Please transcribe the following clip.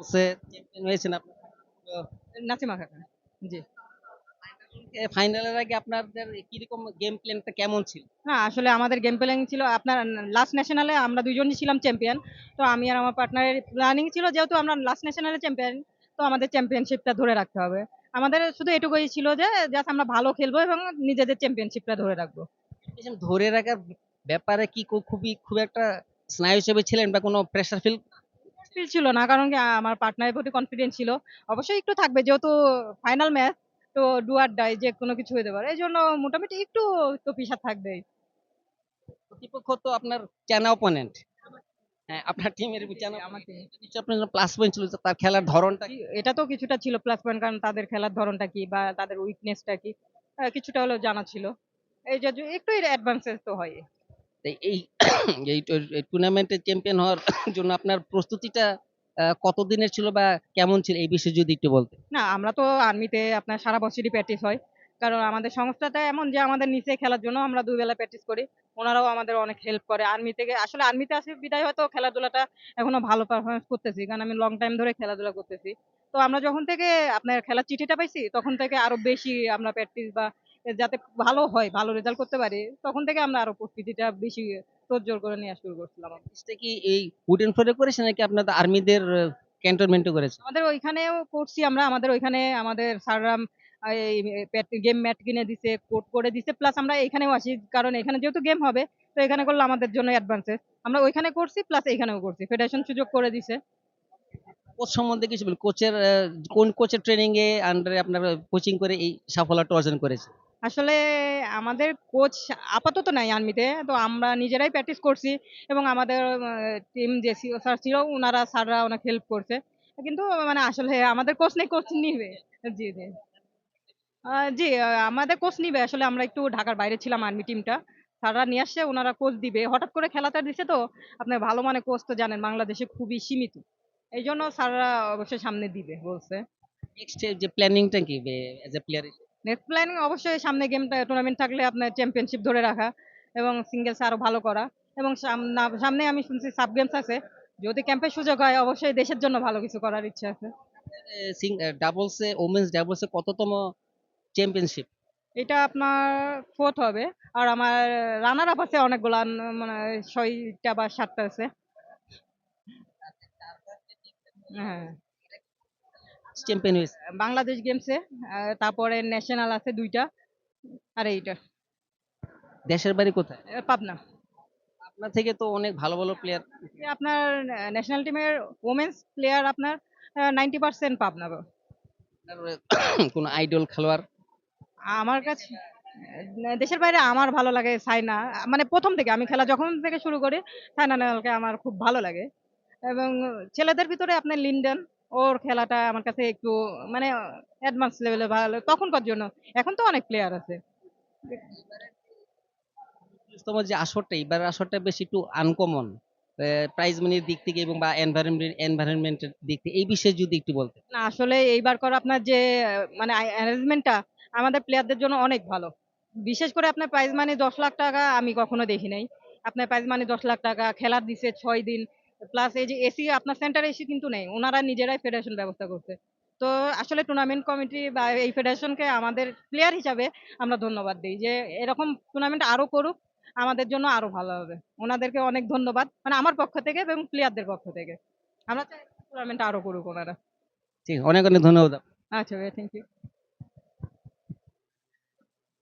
বলছে চ্যাম্পিয়ন হয়েছেন আপনি। তো নাসিমা খাতুন। জি। ফাইনালের আগে আপনাদের কিরকম গেম প্ল্যানটা কেমন ছিল? না আসলে আমাদের গেম প্ল্যানিং ছিল আপনার লাস্ট ন্যাশনালে আমরা দুইজনই ছিলাম চ্যাম্পিয়ন। তো আমি আর আমার পার্টনারের প্ল্যানিং ছিল যেহেতু আমরা লাস্ট ন্যাশনালে চ্যাম্পিয়ন, তো আমাদের চ্যাম্পিয়নশিপটা ধরে রাখতে হবে। আমাদের শুধু এটুকুই ছিল যে জাস্ট আমরা ভালো খেলবো এবং নিজেদের চ্যাম্পিয়নশিপটা ধরে রাখবো। কম্পিটিশন ধরে রাখার ব্যাপারে কি খুব একটা স্নায়ু হিসেবে ছিলেন বা কোনো প্রেসার ফিল? ফিল ছিল না কারণ কি আমার পার্টনারের প্রতি কনফিডেন্স ছিল। অবশ্যই একটু থাকবে যেহেতু ফাইনাল ম্যাচ, তো ডু অর ডাই যে কোনো কিছু হতে পারে। এই জন্য মোটামুটি একটু তো প্রেশার থাকবেই। প্রতিপক্ষ তো আপনার চেনা অপোনেন্ট। হ্যাঁ, আপনার টিমের চেনা আমার team। নিশ্চয়ই আপনার প্লাস পয়েন্ট ছিল যে তার খেলার ধরনটা কি? এটা তো কিছুটা ছিল প্লাস পয়েন্ট কারণ তাদের খেলার ধরনটা কি বা তাদের উইকনেসটা কি কিছুটা হলেও জানা ছিল। এই যে একটু অ্যাডভান্সেস তো হয়। তাই এই এই টুর্নামেন্টে চ্যাম্পিয়ন হওয়ার জন্য আপনার প্রস্তুতিটা কতদিনের ছিল বা কেমন ছিল এই বিষয়ে যদি একটু বলতেন? না আমরা তো আর্মিতে আপনার সারা বছরই প্র্যাকটিস হয়। কারণ আমাদের সংস্থাটা এমন যে আমাদের নিচে খেলার জন্য আমরা দুই বেলা প্র্যাকটিস করি। ওনারাও আমাদের অনেক হেল্প করে। আর্মি থেকে আসলে আর্মিতে আছি বিদায় হয়তো খেলাধুলাটা এখনো ভালো পারফরম্যান্স করতেছি। কারণ আমি লং টাইম ধরে খেলাধুলা করতেছি। তো আমরা যখন থেকে আপনার খেলার চিঠিটা পাইছি তখন থেকে আরো বেশি আমরা প্র্যাকটিস বা যাতে ভালো হয়, ভালো রেজাল্ট করতে পারি, তখন থেকে আমরা আরো প্রস্তুতিটা বেশি তোড়জোড় করে নেওয়া শুরু করছিলাম। প্র্যাকটিসটা কি এই উডেন ফ্লোরে করেছেন নাকি আপনাদের আর্মিদের ক্যান্টনমেন্টে করেছেন? আমাদের ওইখানেও করছি আমরা। আমাদের ওইখানে আমাদের স্যাররা এই গেম ম্যাট কিনে দিছে, কোড করে দিছে। প্লাস আমরা এখানেও আসি। কারণ এখানে যেহেতু গেম হবে, তো এখানে করলে আমাদের জন্য অ্যাডভান্টেজ। আমরা ওইখানে করছি প্লাস এখানেও করছি। ফেডারেশন সুযোগ করে দিছে। কোচ সম্বন্ধে কিছু বলুন। কোচের কোন কোচের ট্রেনিং এ আন্ডারে আপনারা কোচিং করে এই সাফল্যটা অর্জন করেছেন? আসলে আমাদের কোচ আপাতত নাই আর্মিতে। তো আমরা নিজেরাই প্র্যাকটিস করছি এবং আমাদের টিম যে স্যার ছিল উনারা স্যাররা অনেক হেল্প করছে। কিন্তু মানে আসলে আমাদের কোচ নেই, কোচ নিবে। জি, জি। জি, আমাদের কোচ নিবে। আসলে আমরা একটু ঢাকার বাইরে ছিলাম আর্মি টিমটা। স্যাররা নিয়ে আসছে, উনারা কোচ দিবে। হঠাৎ করে খেলাটা দিছে তো, আপনার ভালো মানের কোচ তো জানেন বাংলাদেশে খুবই সীমিত। এইজন্য স্যাররা অবশ্যই সামনে দিবে বলছে। নেক্সট যে প্ল্যানিংটা কি as a player? Next planning অবশ্যই সামনে গেমটা টুর্নামেন্ট থাকলে আপনার চ্যাম্পিয়নশিপ ধরে রাখা এবং সিঙ্গেলস আরো ভালো করা এবং সামনে আমি শুনছি সাব গেমস আছে। যদি ক্যাম্পের সুযোগ হয় অবশ্যই দেশের জন্য ভালো কিছু করার ইচ্ছা আছে। ডাবলসে ওমেন্স ডাবলসে কততম চ্যাম্পিয়নশিপ? এটা আপনার 4th হবে। আর আমার রানার আপ আছে অনেকগুলা মানে 6টা বা 7টা আছে। হ্যাঁ, চ্যাম্পিয়ন হয়েছে। বাংলাদেশ গেমসে তারপরে ন্যাশনাল আছে 2টা আর এইটা দেশের বাড়ি কোথায়? পাবনা। আপনার থেকে তো অনেক ভালো ভালো প্লেয়ার। আপনার ন্যাশনাল টিমের ওমেন্স প্লেয়ার আপনার 90% পাবনা। কোন আইডল খেলোয়াড়? আমার কাছে দেশের বাইরে আমার ভালো লাগে সাইনা। মানে ১ম থেকে আমি খেলা যখন থেকে শুরু করি, সাইনা নেহওয়ালকে আমার খুব ভালো লাগে। এবং ছেলেদের ভিতরে আপনার লিন্ডেন, ওর খেলাটা আমার কাছে একটু মানে অ্যাডভান্স লেভেলে ভালো তখনকার জন্য। এখন তো অনেক প্লেয়ার আছে। তোমার যে আসরটা এবার আসরটা বেশ একটু আনকমন প্রাইজ মানির দিক থেকে এবং বা এনভায়রনমেন্টের দিক থেকে এই বিষয়ে যদি একটু বলতেন। না আসলে এইবার করা আপনার যে মানে অ্যারেঞ্জমেন্টটা আমাদের প্লেয়ারদের জন্য অনেক ভালো। বিশেষ করে আপনার প্রাইজ মানি ১০ লাখ টাকা আমি কখনো দেখি নাই। আপনার প্রাইজ মানি ১০ লাখ টাকা খেলার দিছে ৬ দিন। প্লাস এই যে এসি আপনার সেন্টারে এসি কিন্তু নেই। উনারা নিজেরাই ফেডারেশন ব্যবস্থা করছে। তো আসলে টুর্নামেন্ট কমিটি বা এই ফেডারেশনকে আমাদের প্লেয়ার হিসাবে আমরা ধন্যবাদ দেই যে এরকম টুর্নামেন্ট আরো করুক। আমাদের জন্য আরো ভালো হবে। উনাদেরকে অনেক ধন্যবাদ। মানে আমার পক্ষ থেকে এবং প্লেয়ারদের পক্ষ থেকে। আমরা চাই টুর্নামেন্ট আরো করুক উনারা। ঠিক আছে, অনেক অনেক ধন্যবাদ। আচ্ছা ভাইয়া থ্যাংক ইউ।